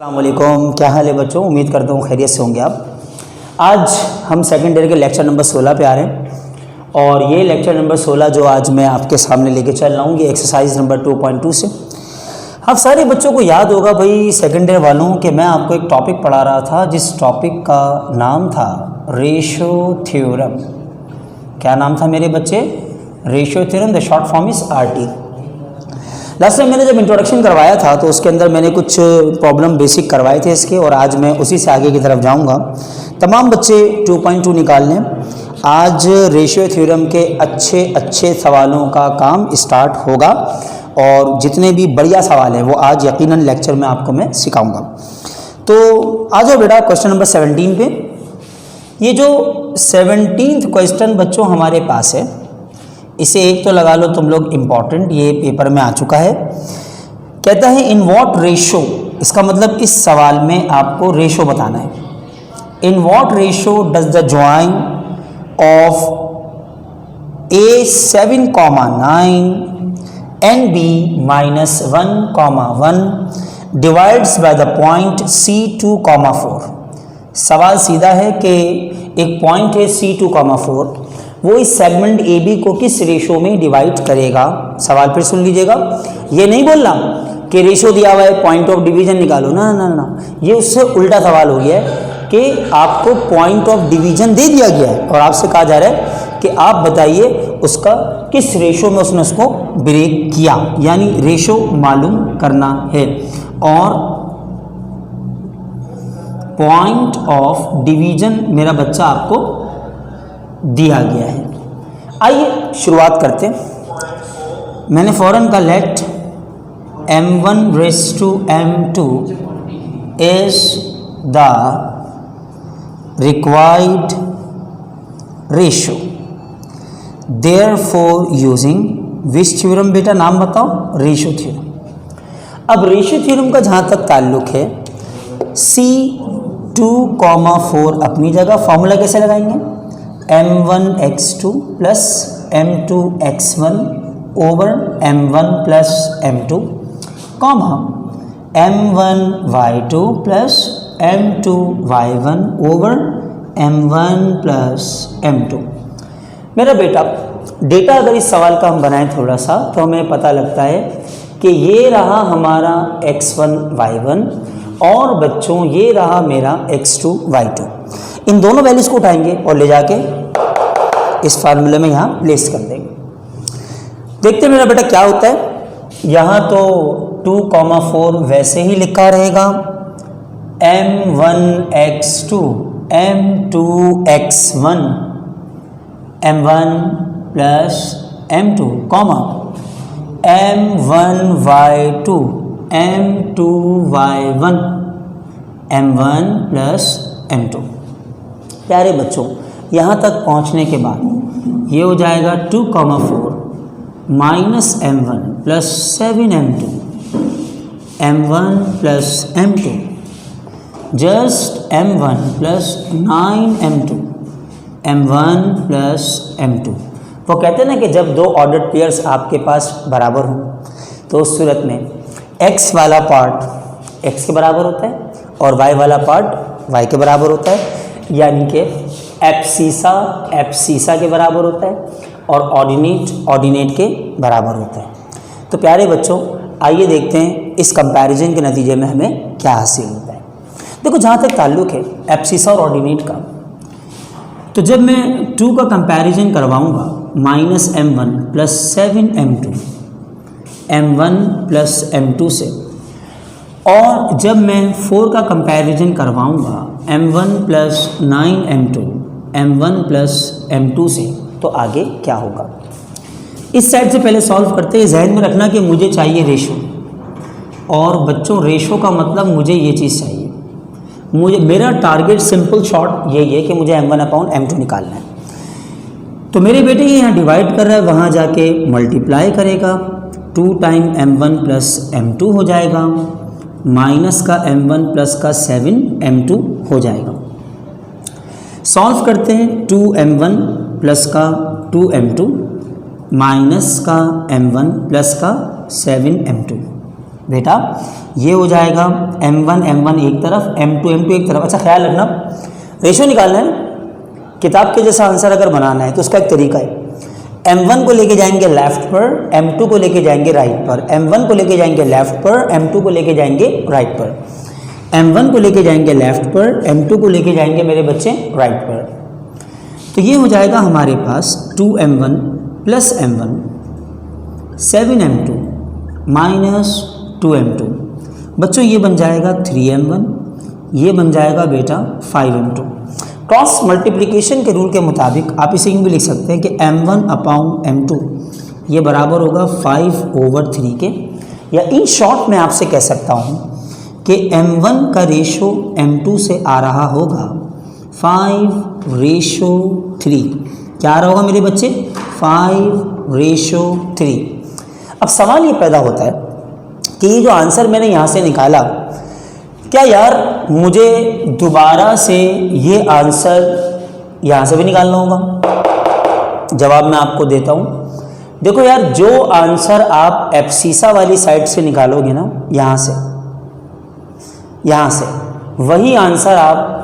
अस्सलामुअलैकुम, क्या हाल है बच्चों। उम्मीद करता हूँ खैरियत से होंगे आप। आज हम सेकंड ईयर के लेक्चर नंबर 16 पे आ रहे हैं और ये लेक्चर नंबर 16 जो आज मैं आपके सामने लेके चल रहा हूँ ये एक्सरसाइज नंबर 2.2 से। आप सारे बच्चों को याद होगा भाई सेकंड ईयर वालों कि मैं आपको एक टॉपिक पढ़ा रहा था जिस टॉपिक का नाम था रेशो थ्योरम। क्या नाम था मेरे बच्चे? Ratio theorem. The short form is RT। Last time मैंने जब इंट्रोडक्शन करवाया था तो उसके अंदर मैंने कुछ प्रॉब्लम बेसिक करवाए थे इसके, और आज मैं उसी से आगे की तरफ जाऊंगा। तमाम बच्चे 2.2 निकाल लें। आज रेशियो थ्योरम के अच्छे सवालों का काम स्टार्ट होगा और जितने भी बढ़िया सवाल हैं वो आज यकीनन लेक्चर में आपको मैं सिखाऊंगा। तो आ जाओ बेटा क्वेश्चन नंबर 17 पे। ये जो 17th क्वेश्चन बच्चों हमारे पास है, इसे एक तो लगा लो तुम लोग इम्पॉर्टेंट, ये पेपर में आ चुका है। कहता है इन व्हाट रेशो, इसका मतलब इस सवाल में आपको रेशो बताना है। इन what ratio does the join of A7,9 and B-1,1 divides by the point C2,4। सवाल सीधा है कि एक पॉइंट है C2,4, वो इस सेगमेंट AB को किस रेशो में डिवाइड करेगा। सवाल फिर सुन लीजिएगा। ये नहीं बोलना कि रेशो दिया हुआ है पॉइंट ऑफ डिवीजन निकालो, ना ना ना, ये उससे उल्टा सवाल हो गया है कि आपको पॉइंट ऑफ डिवीजन दे दिया गया है और आपसे कहा जा रहा है कि आप बताइए उसका किस रेशो में उसने उसको ब्रेक किया, यानी रेशो मालूम करना है। और पॉइंट ऑफ डिवीजन मेरा बच्चा आपको दिया गया है। आइए शुरुआत करते हैं। मैंने फौरन का let M1/M2 is the required ratio, therefore using which theorem. बेटा नाम बताओ, रेशो थ्योरम। अब रेशो थ्योरम का जहाँ तक ताल्लुक है, C2,4 अपनी जगह, फॉर्मूला कैसे लगाएंगे? M1x2 plus M2x1 over M1 plus M2, comma M1y2 plus M2y1 over M1 plus M2। मेरा बेटा डेटा अगर इस सवाल का हम बनाएं थोड़ा सा तो हमें पता लगता है कि ये रहा हमारा x1 y1 और बच्चों ये रहा मेरा x2 y2। इन दोनों वैल्यूज को उठाएंगे और ले जाके इस फार्मूले में यहाँ प्लेस कर देंगे। देखते हैं मेरा बेटा क्या होता है। यहाँ तो 2,4 वैसे ही लिखा रहेगा, M1x2 M2x1 M1 plus M2, comma M1y2 M2y1 M1 plus M2। प्यारे बच्चों यहाँ तक पहुँचने के बाद ये हो जाएगा 2,4 minus M1 plus 7M2 M1 plus M2 just M1 plus 9M2 M1 plus M2। वो कहते हैं ना कि जब दो ऑर्डर्ड पेयर्स आपके पास बराबर हों तो उस सूरत में x वाला पार्ट x के बराबर होता है और y वाला पार्ट y के बराबर होता है, यानी कि एफ सीसा के बराबर होता है और ऑर्डिनेट के बराबर होता है। तो प्यारे बच्चों आइए देखते हैं इस कंपैरिजन के नतीजे में हमें क्या हासिल होता है। देखो जहाँ तक ताल्लुक़ है एफ सीसा और ऑर्डिनेट का, तो जब मैं 2 का कंपैरिजन करवाऊँगा minus M1 plus 7M2 M1 plus M2 से, और जब मैं 4 का comparison करवाऊँगा M1 plus 9M2 M1 plus M2 से, तो आगे क्या होगा। इस साइड से पहले सॉल्व करते हैं। जहन में रखना कि मुझे चाहिए रेशो, और बच्चों रेशो का मतलब मुझे ये चीज़ चाहिए। मेरा टारगेट सिंपल शॉर्ट यही है कि मुझे M1/M2 निकालना है। तो मेरे बेटे ये यहाँ डिवाइड कर रहा है, वहाँ जाके मल्टीप्लाई करेगा, 2 टाइम M1 प्लस M2 हो जाएगा, माइनस का M1 प्लस का 7M2 हो जाएगा। सॉल्व करते हैं, 2M1 प्लस का 2M2 माइनस का M1 प्लस का 7M2, बेटा ये हो जाएगा m1 एक तरफ, m2 एक तरफ। अच्छा ख्याल रखना, रेशो निकालना है ना, किताब के जैसा आंसर अगर बनाना है तो उसका एक तरीका है। m1 को लेके जाएंगे लेफ्ट पर, m2 को लेके जाएंगे राइट पर, m1 को लेके जाएंगे लेफ्ट पर, m2 को लेके जाएंगे राइट पर, m1 को लेके जाएंगे लेफ्ट पर, m2 को लेके जाएंगे मेरे बच्चे राइट पर। तो ये हो जाएगा हमारे पास 2m1 plus m1 7m2 minus 2m2। बच्चों ये बन जाएगा 3m1, ये बन जाएगा बेटा 5m2। क्रॉस मल्टीप्लिकेशन के रूल के मुताबिक आप इसे यूँ भी लिख सकते हैं कि m1 अपॉन m2 ये बराबर होगा 5/3 के, या इन शॉर्ट में आपसे कह सकता हूँ कि m1 का रेशो m2 से आ रहा होगा 5/3। क्या आ रहा होगा मेरे बच्चे? 5/3। अब सवाल ये पैदा होता है कि ये जो आंसर मैंने यहाँ से निकाला, क्या यार मुझे दोबारा से ये आंसर यहाँ से भी निकालना होगा? जवाब मैं आपको देता हूँ। देखो यार, जो आंसर आप एब्सिसा वाली साइड से निकालोगे ना, यहाँ से वही आंसर आप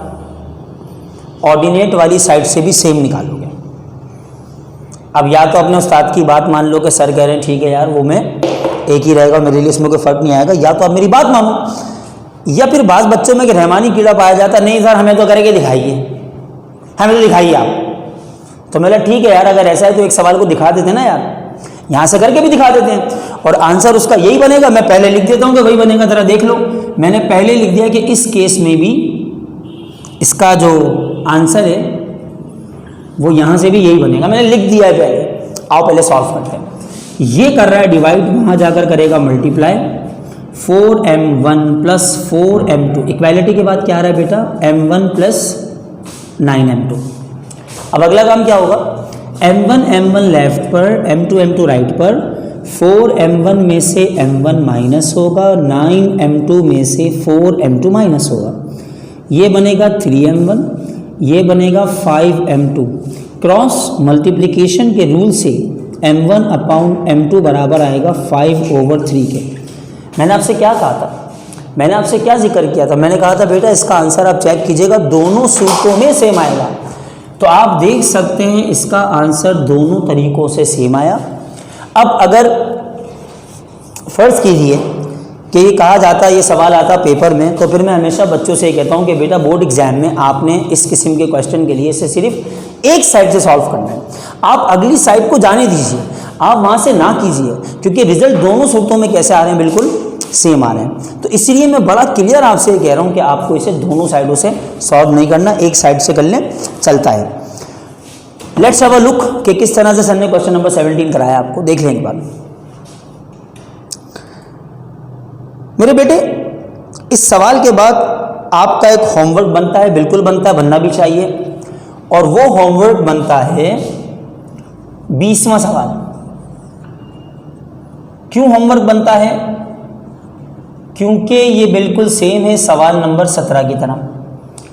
ऑर्डिनेट वाली साइड से भी सेम निकालोगे। अब या तो अपने उस्ताद की बात मान लो कि सर कह रहे हैं ठीक है यार वो मैं एक ही रहेगा, मेरे लिए इसमें कोई फ़र्क नहीं आएगा, या तो आप मेरी बात मानो। या फिर बाज़ बच्चों में कि रहमानी कीड़ा पाया जाता, नहीं सर हमें तो करके दिखाइए, हमें तो दिखाइए आप। तो मेरा ठीक है यार, अगर ऐसा है तो एक सवाल को दिखा देते ना यार, यहाँ से करके भी दिखा देते हैं और आंसर उसका यही बनेगा। मैं पहले लिख देता हूँ कि वही बनेगा, ज़रा देख लो। मैंने पहले लिख दिया कि इस केस में भी इसका जो आंसर है वो यहाँ से भी यही बनेगा, मैंने लिख दिया है पहले। आओ पहले सॉल्व करते हैं। ये कर रहा है डिवाइड, वहाँ जाकर करेगा multiply. 4m1 plus 4m2 equality के बाद क्या आ रहा है बेटा? m1 plus 9m2। अब अगला काम क्या होगा? m1 लेफ्ट पर, m2 राइट पर, 4m1 में से m1 माइनस होगा, 9m2 में से 4m2 माइनस होगा। ये बनेगा 3m1, ये बनेगा 5m2। क्रॉस मल्टीप्लिकेशन के रूल से m1 अपॉन m2 बराबर आएगा 5/3 के। मैंने आपसे क्या कहा था? मैंने आपसे क्या जिक्र किया था? मैंने कहा था बेटा इसका आंसर आप चेक कीजिएगा, दोनों सूत्रों में सेम आएगा। तो आप देख सकते हैं इसका आंसर दोनों तरीक़ों से सेम आया। अब अगर फ़र्ज़ कीजिए कि ये कहा जाता, ये सवाल आता पेपर में, तो फिर मैं हमेशा बच्चों से ये कहता हूँ कि बेटा बोर्ड एग्जाम में आपने इस किस्म के क्वेश्चन के लिए इसे सिर्फ एक साइड से सॉल्व करना है। आप अगली साइड को जाने दीजिए, आप वहाँ से ना कीजिए, क्योंकि रिजल्ट दोनों सूरतों में कैसे आ रहे हैं? बिल्कुल सेम आ रहे हैं। तो इसलिए मैं बड़ा क्लियर आपसे ये कह रहा हूँ कि आपको इसे दोनों साइडों से सॉल्व नहीं करना, एक साइड से कर लें, चलता है। लेट्स हैव अ लुक कि किस तरह से सर ने क्वेश्चन नंबर 17 कराया आपको, देख लें एक बार। मेरे बेटे, इस सवाल के बाद आपका एक होमवर्क बनता है, बिल्कुल बनता है, बनना भी चाहिए, और वो होमवर्क बनता है 20वां सवाल। क्यों होमवर्क बनता है? क्योंकि ये बिल्कुल सेम है सवाल नंबर 17 की तरह,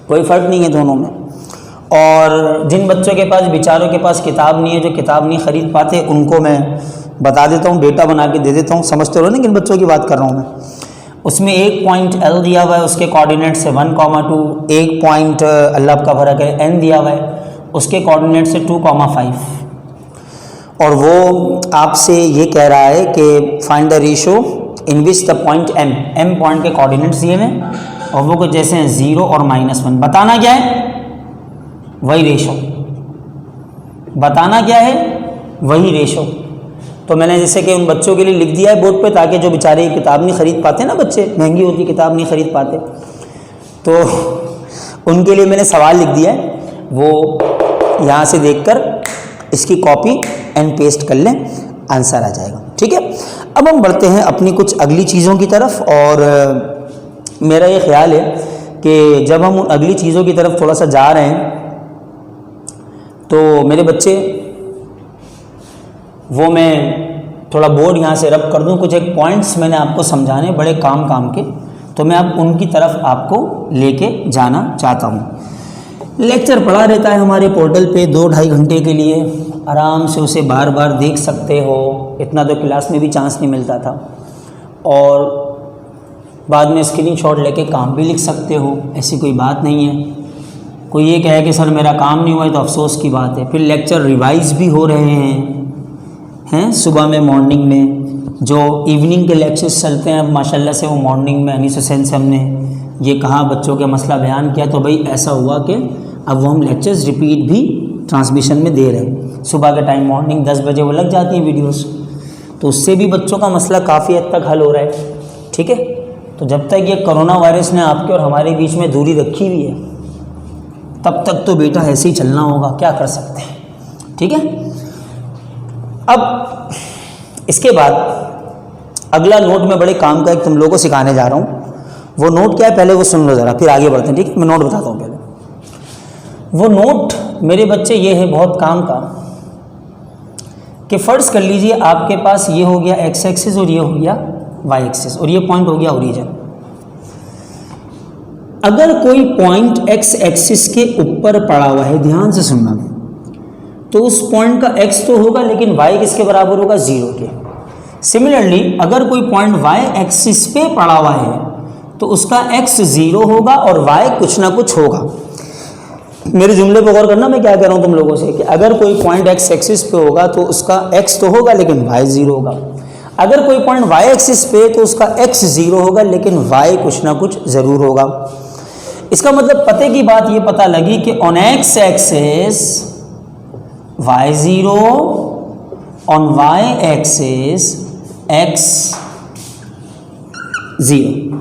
कोई फ़र्क नहीं है दोनों में। और जिन बच्चों के पास, बेचारों के पास किताब नहीं है, जो किताब नहीं ख़रीद पाते, उनको मैं बता देता हूँ, डेटा बना के दे देता हूँ। समझते हो ना किन बच्चों की बात कर रहा हूँ मैं? उसमें एक पॉइंट L दिया हुआ है, उसके कोऑर्डिनेट से 1,2, एक पॉइंट अल्लाह का भरा करे N दिया हुआ है, उसके कोऑर्डिनेट से 2,5, और वो आपसे ये कह रहा है कि find the ratio in which the point M point के कोऑर्डिनेट्स दिए हैं और वो कुछ जैसे हैं 0 और -1। बताना क्या है? वही रेशो। बताना क्या है? वही रेशो। तो मैंने जैसे कि उन बच्चों के लिए लिख दिया है बोर्ड पे, ताकि जो बेचारे किताब नहीं ख़रीद पाते ना, बच्चे, महंगी होती किताब नहीं ख़रीद पाते, तो उनके लिए मैंने सवाल लिख दिया है। वो यहाँ से देखकर इसकी कॉपी एंड पेस्ट कर लें, आंसर आ जाएगा। ठीक है, अब हम बढ़ते हैं अपनी कुछ अगली चीज़ों की तरफ। और मेरा ये ख्याल है कि जब हम उन अगली चीज़ों की तरफ थोड़ा सा जा रहे हैं, तो मेरे बच्चे, वो मैं थोड़ा बोर्ड यहाँ से रब कर दूँ, कुछ एक पॉइंट्स मैंने आपको समझाने बड़े काम के, तो मैं अब उनकी तरफ आपको लेके जाना चाहता हूँ। लेक्चर पढ़ा रहता है हमारे पोर्टल पे 2-2.5 घंटे के लिए, आराम से उसे बार बार देख सकते हो, इतना तो क्लास में भी चांस नहीं मिलता था। और बाद में स्क्रीनशॉट लेके काम भी लिख सकते हो, ऐसी कोई बात नहीं है। कोई ये कहे कि सर मेरा काम नहीं हुआ है तो अफसोस की बात है। फिर लेक्चर रिवाइज भी हो रहे हैं सुबह में, मॉर्निंग में। जो इवनिंग के लेक्चर्स चलते हैं अब माशाल्लाह से वो मॉर्निंग में अनीस हुसैन से हमने ये कहा, बच्चों के मसला बयान किया, तो भाई ऐसा हुआ कि अब वो हम लेक्चर्स रिपीट भी ट्रांसमिशन में दे रहे हैं। सुबह के टाइम मॉर्निंग 10 बजे वो लग जाती हैं वीडियोस, तो उससे भी बच्चों का मसला काफ़ी हद तक हल हो रहा है। ठीक है, तो जब तक ये कोरोना वायरस ने आपके और हमारे बीच में दूरी रखी हुई है तब तक तो बेटा ऐसे ही चलना होगा, क्या कर सकते हैं। ठीक है, अब इसके बाद अगला नोट में बड़े काम का एक तुम लोगों को सिखाने जा रहा हूँ। वो नोट क्या है पहले वो सुन लो ज़रा, फिर आगे बढ़ते हैं। ठीक है, मैं नोट बताता हूँ पहले। वो नोट मेरे बच्चे ये है बहुत काम का, कि फ़र्ज़ कर लीजिए आपके पास ये हो गया एक्स एक्सिस और ये हो गया वाई एक्सिस और ये पॉइंट हो गया ओरिजिन। अगर कोई पॉइंट एक्स एक्सिस के ऊपर पड़ा हुआ है, ध्यान से सुनना, तो उस पॉइंट का एक्स तो होगा लेकिन वाई किसके बराबर होगा, 0 के। सिमिलरली अगर कोई पॉइंट वाई एक्सिस पे पड़ा हुआ है तो उसका एक्स 0 होगा और वाई कुछ ना कुछ होगा। मेरे जुमले पर गौर करना, मैं क्या कह रहा हूँ तुम लोगों से, कि अगर कोई पॉइंट एक्स एक्सिस पे होगा तो उसका एक्स तो होगा लेकिन वाई 0 होगा। अगर कोई पॉइंट वाई एक्सिस पे तो उसका एक्स 0 होगा लेकिन वाई कुछ ना कुछ ज़रूर होगा। इसका मतलब पते की बात ये पता लगी कि on x axis y 0, on y axis x 0।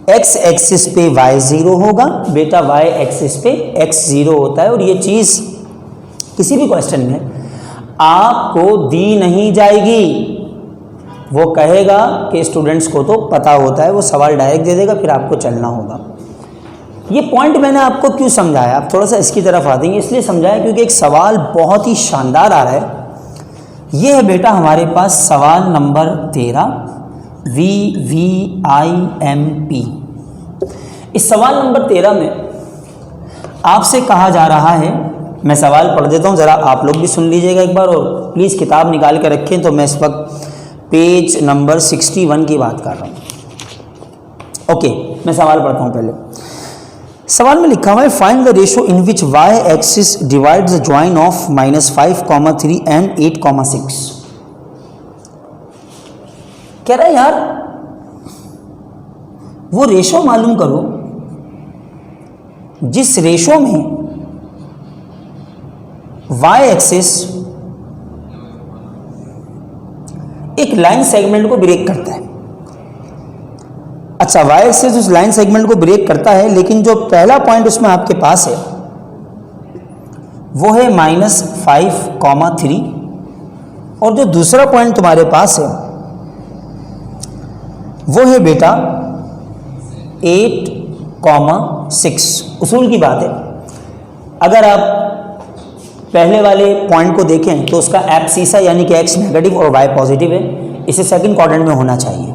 X axis पे वाई 0 होगा बेटा, वाई एक्सिस पे एक्स 0 होता है। और ये चीज़ किसी भी क्वेश्चन में आपको दी नहीं जाएगी। वो कहेगा कि स्टूडेंट्स को तो पता होता है, वो सवाल डायरेक्ट दे देगा, फिर आपको चलना होगा। ये पॉइंट मैंने आपको क्यों समझाया, आप थोड़ा सा इसकी तरफ आ देंगे, इसलिए समझाया क्योंकि एक सवाल बहुत ही शानदार आ रहा है। ये है बेटा हमारे पास सवाल नंबर 13 VVIMP। इस सवाल नंबर 13 में आपसे कहा जा रहा है, मैं सवाल पढ़ देता हूँ, ज़रा आप लोग भी सुन लीजिएगा एक बार, और प्लीज़ किताब निकाल के रखें। तो मैं इस वक्त पेज नंबर 61 की बात कर रहा हूँ। ओके, मैं सवाल पढ़ता हूँ पहले। सवाल में लिखा हुआ है find the ratio in which y axis divides the join of -5, 3 and 8, 6। कह रहा है यार वो रेशो मालूम करो जिस रेशो में वाई एक्सिस एक लाइन सेगमेंट को ब्रेक करता है। अच्छा, वाई एक्सिस उस लाइन सेगमेंट को ब्रेक करता है, लेकिन जो पहला पॉइंट उसमें आपके पास है वो है -5, 3, और जो दूसरा पॉइंट तुम्हारे पास है वो है बेटा 8, 6। उसूल की बात है, अगर आप पहले वाले पॉइंट को देखें तो उसका एब्सिसा यानी कि एक्स नेगेटिव और वाई पॉजिटिव है, इसे सेकंड क्वाड्रेंट में होना चाहिए।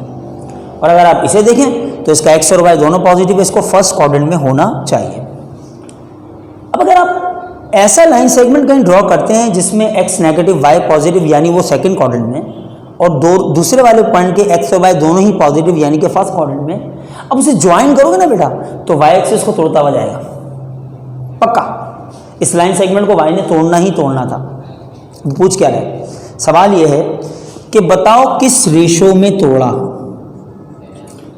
और अगर आप इसे देखें तो इसका एक्स और वाई दोनों पॉजिटिव है, इसको फर्स्ट क्वाड्रेंट में होना चाहिए। अब अगर आप ऐसा लाइन सेगमेंट कहीं ड्रॉ करते हैं जिसमें एक्स नेगेटिव वाई पॉजिटिव यानी वो सेकंड क्वाड्रेंट में, और दूसरे वाले पॉइंट के एक्स और वाई दोनों ही पॉजिटिव यानी कि फर्स्ट क्वाड्रेंट में, अब उसे ज्वाइन करोगे ना बेटा तो वाई एक्सिस को तोड़ता हुआ जाएगा पक्का। इस लाइन सेगमेंट को वाई ने तोड़ना ही तोड़ना था। पूछ क्या रहे, सवाल यह है कि बताओ किस रेशो में तोड़ा।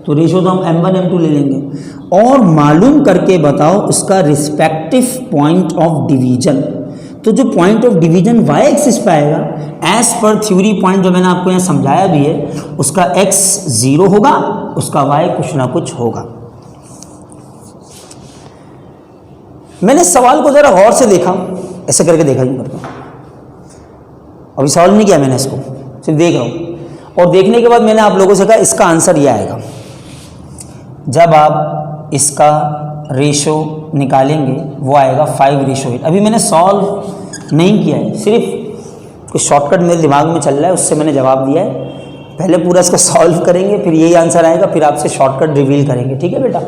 तो रेशो तो हम m1 m2 ले लेंगे, और मालूम करके बताओ उसका रिस्पेक्टिव पॉइंट ऑफ डिवीजन। तो जो point of division y axis पे आएगा, एज पर थ्योरी पॉइंट जो मैंने आपको यहाँ समझाया भी है, उसका x 0 होगा, उसका y कुछ ना कुछ होगा। मैंने सवाल को जरा गौर से देखा, ऐसे करके देखा जी करके, अभी सवाल नहीं किया मैंने, इसको सिर्फ देख रहा हूँ। और देखने के बाद मैंने आप लोगों से कहा इसका आंसर ये आएगा जब आप इसका रेशो निकालेंगे, वो आएगा 5:8। अभी मैंने सॉल्व नहीं किया है, सिर्फ कुछ शॉर्टकट मेरे दिमाग में चल रहा है, उससे मैंने जवाब दिया है। पहले पूरा इसको सॉल्व करेंगे, फिर यही आंसर आएगा, फिर आपसे शॉर्टकट रिवील करेंगे। ठीक है बेटा,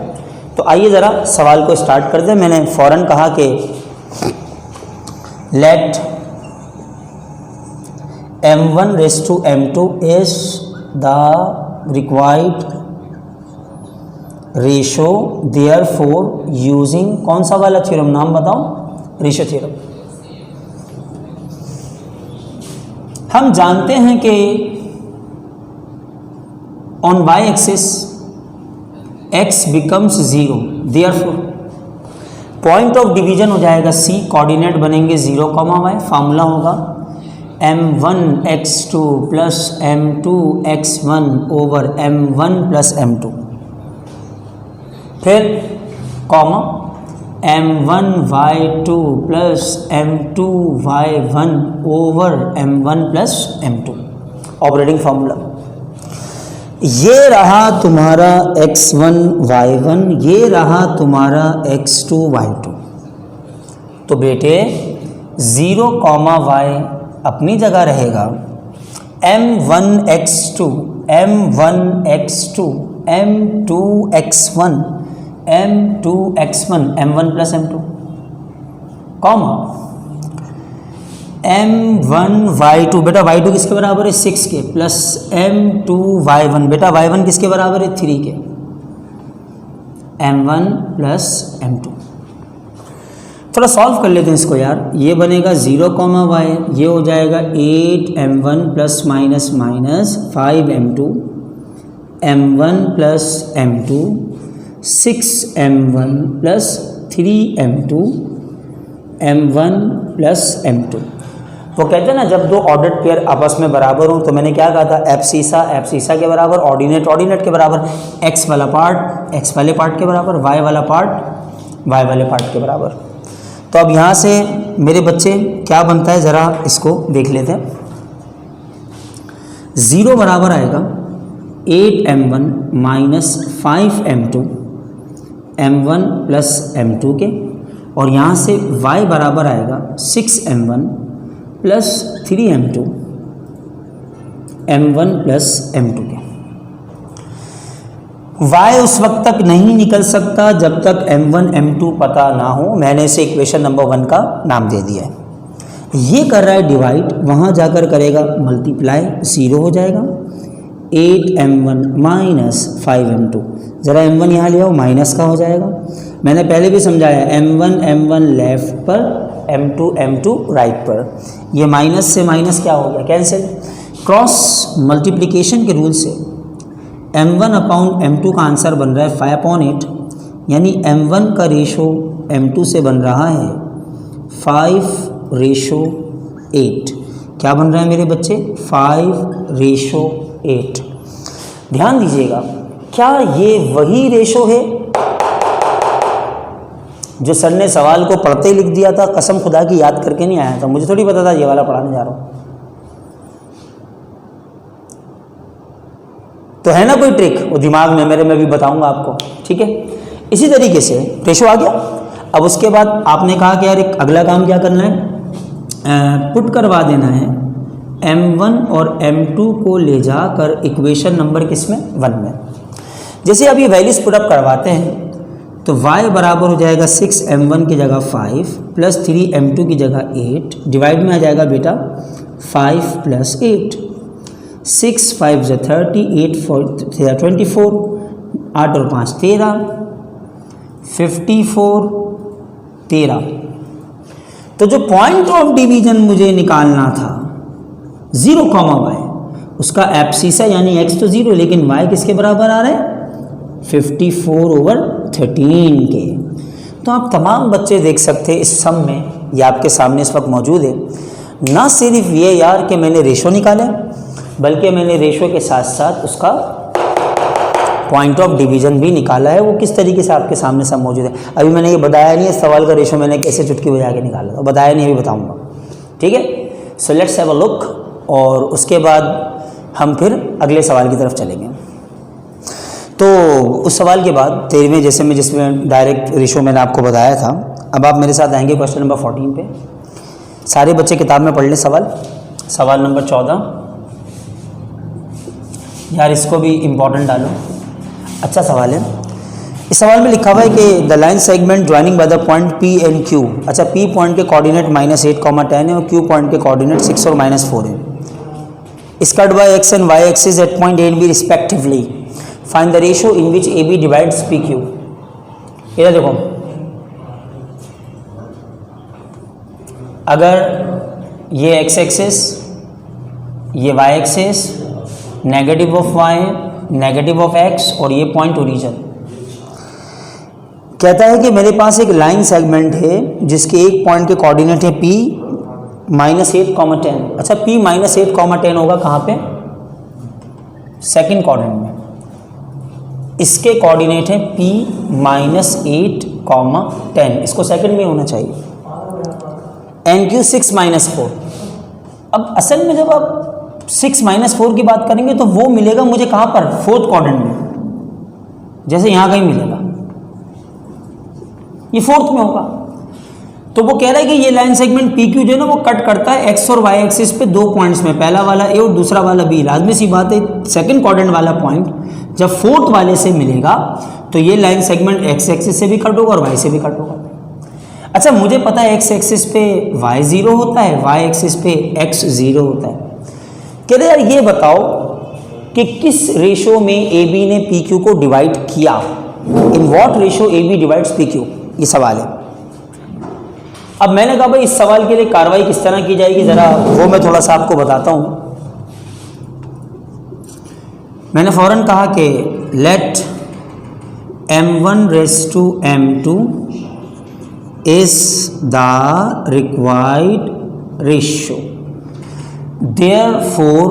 तो आइए ज़रा सवाल को स्टार्ट कर दें। मैंने फ़ौरन कहा कि let m1 raised to m2 is the required ratio therefore using कौन सा वाला थ्योरम, नाम बताओ, रेशो थ्योरम। हम जानते हैं कि on y axis x becomes 0, therefore point of division हो जाएगा C, कोऑर्डिनेट बनेंगे 0, y, फार्मूला होगा m1x2 plus m2x1 over m1 plus m2, फिर comma m1y2 plus m2y1 over m1 plus m2, operating formula. ये रहा तुम्हारा x1 y1, ये रहा तुम्हारा x2 y2। तो बेटे 0, y अपनी जगह रहेगा, m1x2 m1x2 m2x1 m2x1 m1 plus m2, comma m1y2 बेटा y2 किसके बराबर है 6 के, प्लस m2y1 बेटा y1 किसके बराबर है 3 के, m1 प्लस m2। थोड़ा सॉल्व कर लेते हैं इसको यार। ये बनेगा 0, y, ये हो जाएगा 8m1 plus minus minus 5m2 m1 plus m2 6m1 plus 3m2 m1 plus m2। वो कहते हैं ना जब दो ऑर्डर्ड पेयर आपस में बराबर हो, तो मैंने क्या कहा था, एफ सीसा के बराबर, ऑर्डिनेट के बराबर, एक्स वाला पार्ट एक्स वाले पार्ट के बराबर, वाई वाला पार्ट वाई वाले पार्ट के बराबर। तो अब यहाँ से मेरे बच्चे क्या बनता है ज़रा इसको देख लेते हैं। 0 बराबर आएगा 8m1 minus 5m2 m1 plus m2 के, और यहाँ से y बराबर आएगा 6m1 plus 3m2 m1 plus m2 के। y उस वक्त तक नहीं निकल सकता जब तक m1 m2 पता ना हो। मैंने इसे इक्वेशन नंबर 1 का नाम दे दिया है। ये कर रहा है डिवाइड, वहाँ जाकर करेगा मल्टीप्लाई, 0 हो जाएगा 8m1 माइनस 5m2। ज़रा m1 यहाँ ले आओ, माइनस का हो जाएगा। मैंने पहले भी समझाया m1 लेफ़्ट पर, m2 राइट पर। ये माइनस से माइनस क्या हो गया, कैंसिल। क्रॉस मल्टीप्लिकेशन के रूल से m1 अपॉन m2 का आंसर बन रहा है 5/8, यानी m1 का रेशो m2 से बन रहा है 5:8। क्या बन रहा है मेरे बच्चे, 5:8। ध्यान दीजिएगा, क्या ये वही रेशो है जो सर ने सवाल को पढ़ते ही लिख दिया था? कसम खुदा की याद करके नहीं आया था, मुझे थोड़ी पता था ये वाला पढ़ाने जा रहा हूँ। तो है ना कोई ट्रिक वो दिमाग में मेरे, मैं भी बताऊंगा आपको, ठीक है। इसी तरीके से रेशो आ गया। अब उसके बाद आपने कहा कि यार एक अगला काम क्या करना है, पुट करवा देना है m1 और m2 को ले जाकर इक्वेशन नंबर किसमें, 1 में। जैसे अब ये वैल्यूज पुटअप करवाते हैं तो y बराबर हो जाएगा 6m1 की जगह 5 प्लस 3m2 की जगह 8, डिवाइड में आ जाएगा बेटा 5 प्लस 8, 6 5 × 30, 8 4 24, 8 और 5 13, 54 13। तो जो पॉइंट ऑफ डिवीजन मुझे निकालना था 0, y, उसका एब्सिसा यानी x तो 0, लेकिन y किसके बराबर आ रहा है 54/13 के। तो आप तमाम बच्चे देख सकते हैं इस सम में, ये आपके सामने इस वक्त मौजूद है। ना सिर्फ ये यार कि मैंने रेशो निकाला, बल्कि मैंने रेशो के साथ साथ उसका पॉइंट ऑफ डिवीजन भी निकाला है। वो किस तरीके से आपके सामने सब मौजूद है। अभी मैंने ये बताया नहीं है सवाल का रेशो मैंने कैसे चुटकी बजा के निकाला था, बताया नहीं, अभी बताऊंगा, ठीक है। So let's have a look, और उसके बाद हम फिर अगले सवाल की तरफ चलेंगे। तो उस सवाल के बाद 13वें जैसे में जिसमें डायरेक्ट रेशो मैंने आपको बताया था, अब आप मेरे साथ आएंगे क्वेश्चन नंबर 14 पे। सारे बच्चे किताब में पढ़ लें सवाल नंबर 14। यार इसको भी इम्पोर्टेंट डालो, अच्छा सवाल है। इस सवाल में लिखा हुआ है कि the line segment joining by the point P and Q। अच्छा, P पॉइंट के कोऑर्डिनेट -8, 10 है और Q पॉइंट के कोऑर्डिनेट 6 और -4 है। Is cut by x and y axis at point A and B respectively find the ratio in which A B divides P Q. इधर देखो, अगर ये एक्स एक्सिस, ये y axis, negative of y, negative of x और ये point origin, कहता है कि मेरे पास एक लाइन सेगमेंट है जिसके एक पॉइंट के कोऑर्डिनेट है p -8, 10। अच्छा, p -8, 10 होगा कहाँ पे? सेकंड क्वाड्रेंट में। इसके कोऑर्डिनेट है p -8, 10। इसको सेकंड में होना चाहिए। NQ 6 -4। अब असल में जब आप 6 -4 की बात करेंगे तो वो मिलेगा मुझे कहाँ पर? फोर्थ क्वाड्रेंट में, जैसे यहाँ कहीं मिलेगा, ये फोर्थ में होगा। तो वो कह रहा है कि ये लाइन सेगमेंट पी क्यू जो है ना वो कट करता है एक्स और वाई एक्सिस पे दो पॉइंट्स में, पहला वाला ए और दूसरा वाला बी। लाजमी सी बात है, सेकंड क्वाड्रेंट वाला पॉइंट जब फोर्थ वाले से मिलेगा तो ये लाइन सेगमेंट एक्स एक्सिस से भी कट होगा और वाई से भी कट होगा। अच्छा, मुझे पता है एक्स एक्सिस पे वाई 0 होता है, वाई एक्सिस पे एक्स 0 होता है। कह रहे यार ये बताओ कि किस रेशो में ए बी ने पी क्यू को डिवाइड किया, in what ratio A B divides P Q, ये सवाल है। अब मैंने कहा भाई इस सवाल के लिए कार्रवाई किस तरह की जाएगी, ज़रा वो मैं थोड़ा सा आपको बताता हूँ। मैंने फ़ौरन कहा कि let m1 raised to m2 is the required ratio, therefore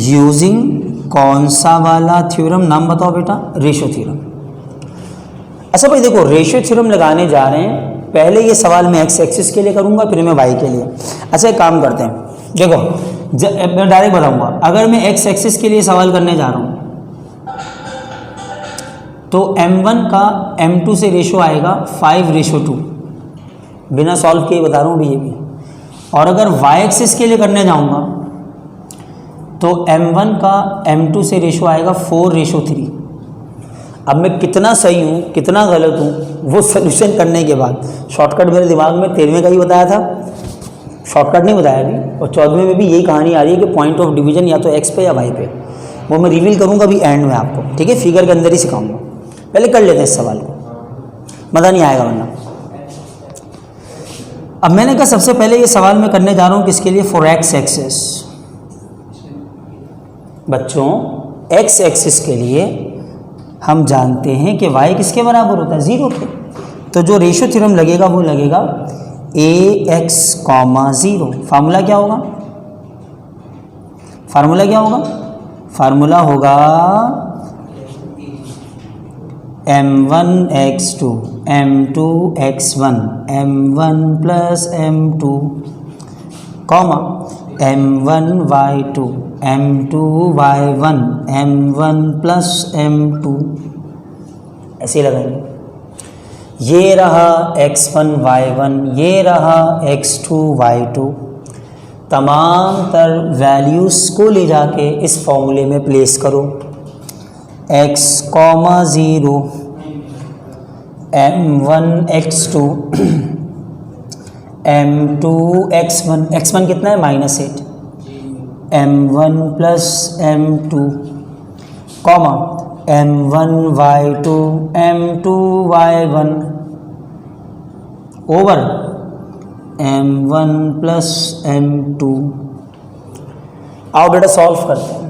using कौन सा वाला थ्योरम, नाम बताओ बेटा? Ratio theorem. अच्छा भाई देखो, रेशो थ्योरम लगाने जा रहे हैं। पहले ये सवाल मैं एक्स एक्सिस के लिए करूंगा, फिर मैं वाई के लिए। अच्छा एक काम करते हैं, देखो मैं डायरेक्ट बताऊंगा। अगर मैं एक्स एक्सिस के लिए सवाल करने जा रहा हूं तो m1 का m2 से रेशो आएगा 5:2, बिना सॉल्व किए बता रहा हूँ भी ये भी। और अगर वाई एक्सिस के लिए करने जाऊंगा तो m1 का m2 से रेशो आएगा 4:3। अब मैं कितना सही हूँ कितना गलत हूँ वो सोल्यूशन करने के बाद, शॉर्टकट मेरे दिमाग में 13वें का ही बताया था, शॉर्टकट नहीं बताया अभी, और 14वें में भी यही कहानी आ रही है कि पॉइंट ऑफ डिवीजन या तो एक्स पे या वाई पे। वो मैं रिवील करूँगा अभी एंड में आपको, ठीक है? फिगर के अंदर ही सिखाऊंगा। पहले कर लेते हैं इस सवाल को, मज़ा नहीं आएगा वरना। अब मैंने कहा सबसे पहले ये सवाल मैं करने जा रहा हूँ किसके लिए? For x axis. बच्चों एक्स एक्सिस के लिए हम जानते हैं कि y किसके बराबर होता है? 0 के। तो जो रेशो थ्योरम लगेगा वो लगेगा ax, 0। फार्मूला क्या होगा? फार्मूला क्या होगा? फार्मूला होगा m1x2 m2x1 m1 plus m2 m1y2 m2y1 m1 plus m2, ऐसे लगाएंगे। ये रहा x1 y1, ये रहा x2 y2। तमाम तर वैल्यूज़ को ले जाके इस फॉर्मूले में प्लेस करो। x, 0 m1x2 m2x1, x1 कितना है? -8, m1 plus m2 m1y2 m2y1 over m1 plus m2। आओ बेटा सॉल्व करते हैं।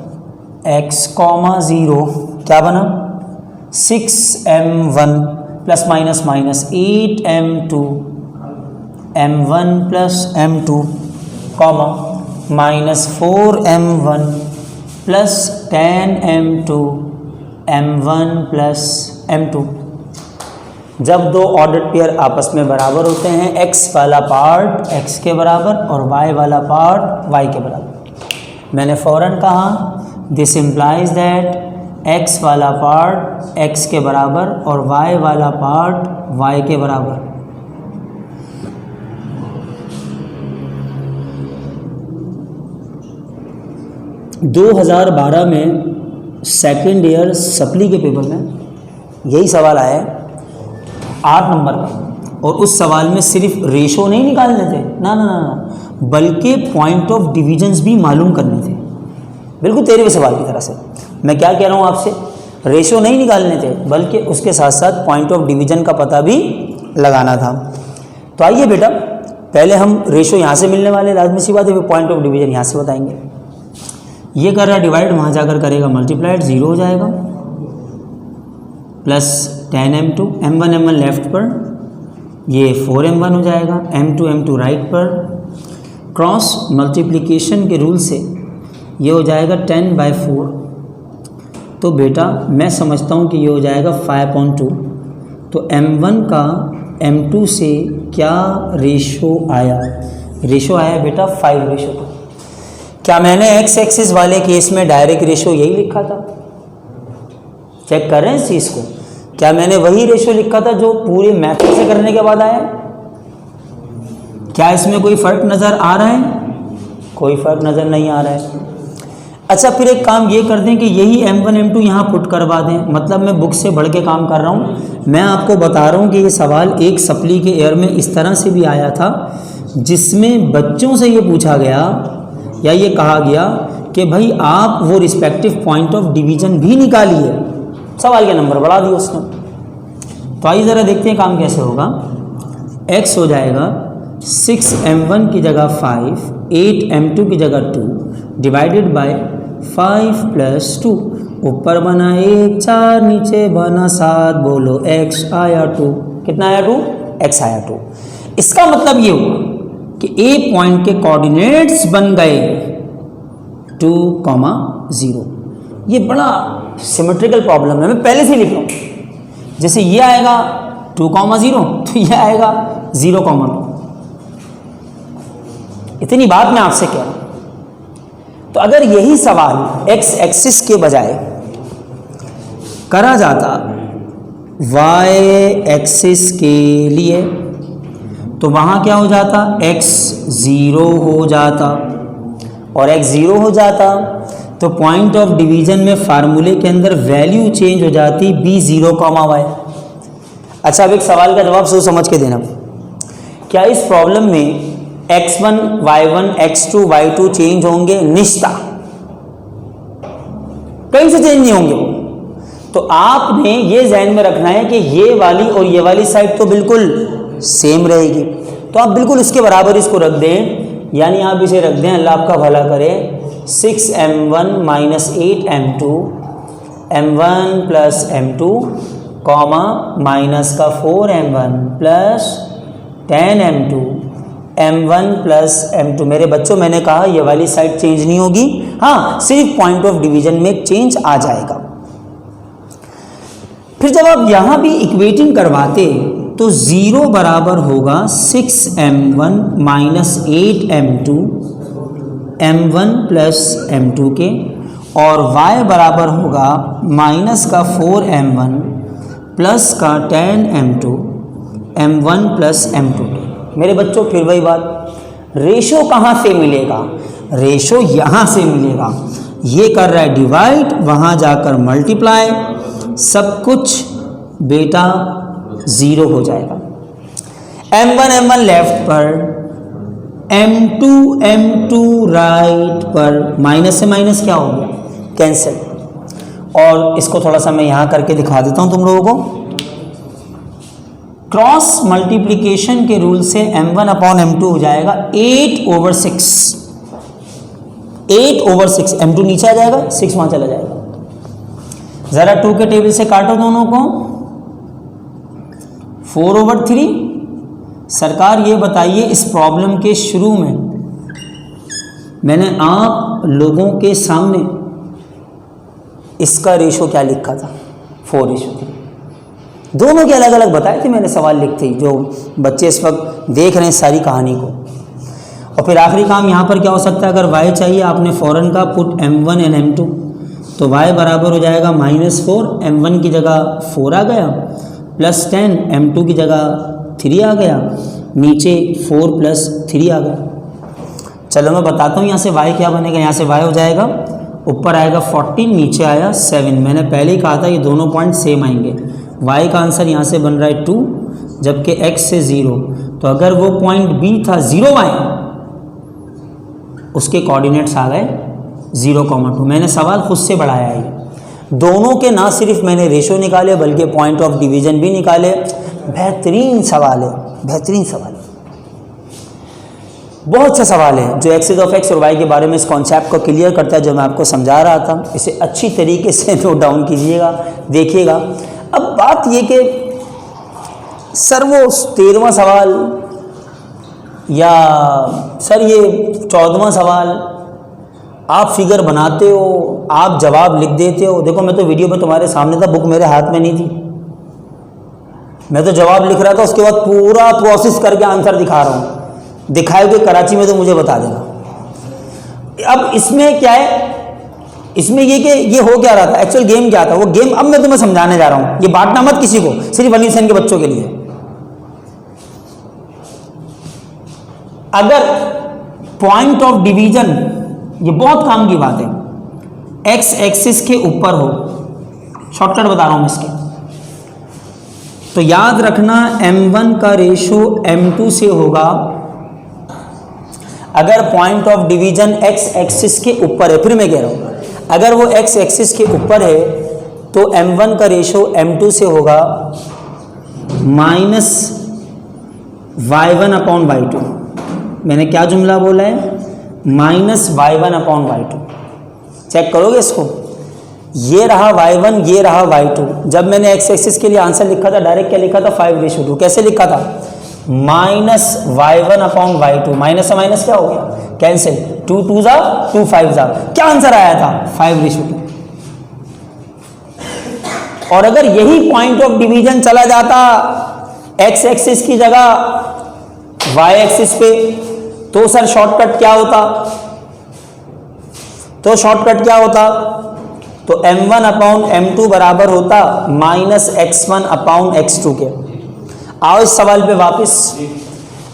x, 0 क्या बना? 6m1 plus minus minus 8m2 m1 plus m2 -4m1 plus 10m2 m1 plus m2। जब दो ऑर्डर पेयर आपस में बराबर होते हैं, x वाला पार्ट x के बराबर और y वाला पार्ट y के बराबर, मैंने फ़ौरन कहा दिस इम्प्लाइज दैट x वाला पार्ट x के बराबर और y वाला पार्ट y के बराबर। दो 2012 में सेकेंड ईयर सप्ली के पेपर में यही सवाल आया है 8 नंबर का, और उस सवाल में सिर्फ रेशो नहीं निकालने थे, ना ना ना, बल्कि पॉइंट ऑफ डिविजन्स भी मालूम करने थे, बिल्कुल 13वें सवाल की तरह से। मैं क्या कह रहा हूँ आपसे, रेशो नहीं निकालने थे, बल्कि उसके साथ साथ पॉइंट ऑफ डिवीजन का पता भी लगाना था। तो आइए बेटा, पहले हम रेशो यहाँ से मिलने वाले, लाजमी सी बात है, फिर पॉइंट ऑफ डिवीजन यहाँ से बताएंगे। ये कर रहा है डिवाइड, वहाँ जाकर करेगा मल्टीप्लाइड, 0 हो जाएगा, प्लस 10m2, m1 लेफ्ट पर, ये 4m1 हो जाएगा, m2 राइट पर, क्रॉस मल्टीप्लिकेशन के रूल से ये हो जाएगा 10/4। तो बेटा मैं समझता हूँ कि ये हो जाएगा 5/2। तो m1 का m2 से क्या रेशो आया? रेशो आया बेटा 5:2। क्या मैंने x एक्सिस वाले केस में डायरेक्ट रेशो यही लिखा था? चेक कर रहे हैं इस चीज़ को, क्या मैंने वही रेशो लिखा था जो पूरे मैथड से करने के बाद आया? क्या इसमें कोई फ़र्क नज़र आ रहा है? कोई फ़र्क नज़र नहीं आ रहा है। अच्छा, फिर एक काम ये कर दें कि यही m1 m2 यहाँ पुट करवा दें, मतलब मैं बुक से बढ़ के काम कर रहा हूँ। मैं आपको बता रहा हूँ कि ये सवाल एक सप्ली के एयर में इस तरह से भी आया था, जिसमें बच्चों से ये पूछा गया या ये कहा गया कि भाई आप वो रिस्पेक्टिव पॉइंट ऑफ डिवीजन भी निकालिए। सवाल के नंबर बढ़ा दिए उसने। तो आइए ज़रा देखते हैं काम कैसे होगा। x हो जाएगा 6m1 की जगह 5, 8m2 की जगह 2 डिवाइडेड बाय 5 + 2। ऊपर बना 1, 4, नीचे बना 7, बोलो x आया 2। कितना आया 2? x आया 2। इसका मतलब ये हुआ कि a पॉइंट के कोऑर्डिनेट्स बन गए 2, 0। ये बड़ा सिमेट्रिकल प्रॉब्लम है, मैं पहले से लिख रहा हूँ। जैसे ये आएगा 2, 0, तो ये आएगा 0, 2। इतनी बात मैं आपसे कह रहा हूँ। तो अगर यही सवाल x एक्सिस के बजाय करा जाता y एक्सिस के लिए, तो वहाँ क्या हो जाता? x 0 हो जाता, और x 0 हो जाता तो पॉइंट ऑफ डिवीजन में फार्मूले के अंदर वैल्यू चेंज हो जाती b 0, y। अच्छा, अब एक सवाल का जवाब सोच समझ के देना। क्या इस प्रॉब्लम में x1, y1, x2, y2 change होंगे? निश्चित कहीं से चेंज नहीं होंगे वो। तो आपने ये ध्यान में रखना है कि ये वाली और ये वाली साइड तो बिल्कुल सेम रहेगी, तो आप बिल्कुल उसके बराबर इसको रख दें, यानी आप इसे रख दें, अल्लाह आपका भला करे, 6m1 - 8m2, m1 + m2, minus का 4m1 + 10m2, m1 + m2। मेरे बच्चों, मैंने कहा ये वाली साइड चेंज नहीं होगी, हाँ सिर्फ पॉइंट ऑफ डिवीजन में चेंज आ जाएगा। फिर जब आप यहाँ भी इक्वेटिंग करवाते तो 0 बराबर होगा 6m1 - 8m2, m1 + m2 के, और y बराबर होगा माइनस का 4m1 प्लस का 10m2, m1 + m2 के। मेरे बच्चों, फिर वही बात, रेशो कहाँ से मिलेगा? रेशो यहाँ से मिलेगा। ये कर रहा है डिवाइड, वहाँ जाकर मल्टीप्लाई, सब कुछ बेटा 0 हो जाएगा। m1 लेफ्ट पर, m2 राइट पर, माइनस से माइनस क्या हो गया? कैंसिल। और इसको थोड़ा सा मैं यहाँ करके दिखा देता हूँ तुम लोगों को। क्रॉस मल्टीप्लिकेशन के रूल से m1/m2 हो जाएगा 8/6। 8/6, m2 नीचे आ जाएगा, 6 वहाँ चला जाएगा। ज़रा 2 के टेबल से काटो दोनों को, 4/3। सरकार ये बताइए, इस प्रॉब्लम के शुरू में मैंने आप लोगों के सामने इसका रेशो क्या लिखा था? 4:3। दोनों के अलग अलग बताए थे मैंने सवाल लिखते ही, जो बच्चे इस वक्त देख रहे हैं सारी कहानी को। और फिर आखिरी काम यहाँ पर क्या हो सकता है? अगर y चाहिए आपने फ़ौरन का पुट m1 and m2, तो y बराबर हो जाएगा -4, m1 की जगह 4 आ गया, +10, m2 की जगह 3 आ गया, नीचे 4 + 3 आ गया। चलो मैं बताता हूँ यहाँ से y क्या बनेगा। यहाँ से y हो जाएगा, ऊपर आएगा 14, नीचे आया 7। मैंने पहले ही कहा था ये दोनों पॉइंट सेम आएंगे। y का आंसर यहाँ से बन रहा है 2, जबकि x से 0। तो अगर वो पॉइंट b था 0y, उसके कोऑर्डिनेट्स आ गए 0, 2। मैंने सवाल खुद से बढ़ाया है। दोनों के ना सिर्फ मैंने रेशो निकाले बल्कि पॉइंट ऑफ डिवीजन भी निकाले। बेहतरीन सवाल है, बेहतरीन सवाल है, बहुत सा सवाल है जो एक्सेस ऑफ एक्स और वाई के बारे में इस कॉन्सेप्ट को क्लियर करता है जो मैं आपको समझा रहा था। इसे अच्छी तरीके से नोट डाउन कीजिएगा, देखिएगा। अब बात ये कि सर वो 13वां सवाल या सर ये 14वां सवाल आप फिगर बनाते हो, आप जवाब लिख देते हो। देखो मैं तो वीडियो में तुम्हारे सामने था, बुक मेरे हाथ में नहीं थी, मैं तो जवाब लिख रहा था, उसके बाद पूरा प्रोसेस करके आंसर दिखा रहा हूँ। दिखाए हुए कराची में तो मुझे बता देना। अब इसमें क्या है, इसमें ये कि ये हो क्या रहा था, एक्चुअल गेम क्या था, वो गेम अब मैं तुम्हें समझाने जा रहा हूँ। ये बांटना मत किसी को, सिर्फ अली हुसैन के बच्चों के लिए। अगर पॉइंट ऑफ डिवीजन, ये बहुत काम की बात है, एक्स एक्सिस के ऊपर हो, शॉर्टकट बता रहा हूं मैं इसके, तो याद रखना m1 का रेशो m2 से होगा। अगर point of division x axis के ऊपर है, फिर मैं कह रहा हूं अगर वो x एक्सिस के ऊपर है तो m1 का रेशो m2 से होगा माइनस y1/y2। मैंने क्या जुमला बोला है, माइनस y1/y2। चेक करोगे इसको, ये रहा y1, ये रहा y2। जब मैंने x एक्सिस के लिए आंसर लिखा था डायरेक्ट क्या लिखा था, 5:2। कैसे लिखा था, माइनस y1/y2। माइनस से माइनस क्या हो गया, कैंसिल, 2 2 जा 2 5 जा, क्या आंसर आया था, 5:2। और अगर यही पॉइंट ऑफ डिवीजन चला जाता x एक्सिस की जगह y एक्सिस पे, तो सर शॉर्टकट क्या होता, तो शॉर्टकट क्या होता, तो m1/m2 बराबर होता माइनस x1/x2 के। आओ इस सवाल पे वापस,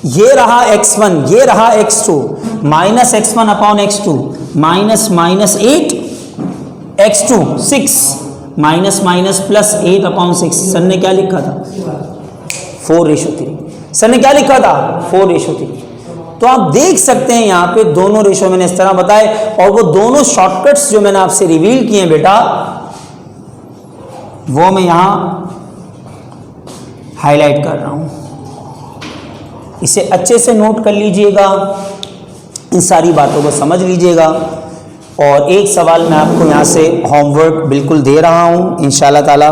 ये रहा x1, ये रहा x2, minus x1/x2, minus minus 8 x2 6, minus minus plus 8/6। Sir ने क्या लिखा था, 4:3। सर ने क्या लिखा था, 4:3। तो आप देख सकते हैं यहाँ पे दोनों रेशो मैंने इस तरह बताए, और वो दोनों शॉर्टकट्स जो मैंने आपसे रिवील किए हैं बेटा, वो मैं यहाँ हाईलाइट कर रहा हूँ। इसे अच्छे से नोट कर लीजिएगा, इन सारी बातों को समझ लीजिएगा। और एक सवाल मैं आपको यहाँ से होमवर्क बिल्कुल दे रहा हूँ, इंशाल्लाह ताला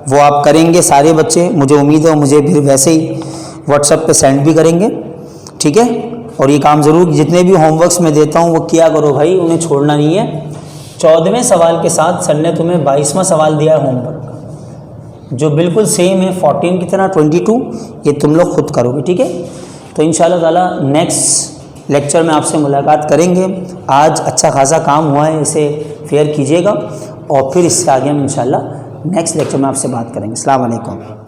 वो आप करेंगे सारे बच्चे, मुझे उम्मीद है मुझे फिर वैसे ही व्हाट्सएप पे सेंड भी करेंगे, ठीक है। और ये काम ज़रूर, जितने भी होमवर्क्स मैं देता हूँ वो किया करो भाई, उन्हें छोड़ना नहीं है। 14वें सवाल के साथ सर ने तुम्हें 22वां सवाल दिया है होमवर्क, जो बिल्कुल सेम है 14 की तरह 22। ये तुम लोग खुद करोगे, ठीक है। तो इंशाल्लाह ताला नेक्स्ट लेक्चर में आपसे मुलाकात करेंगे। आज अच्छा खासा काम हुआ है, इसे फेयर कीजिएगा, और फिर इसके आगे हम इंशाल्लाह नेक्स्ट लेक्चर में आपसे बात करेंगे। अस्सलाम वालेकुम।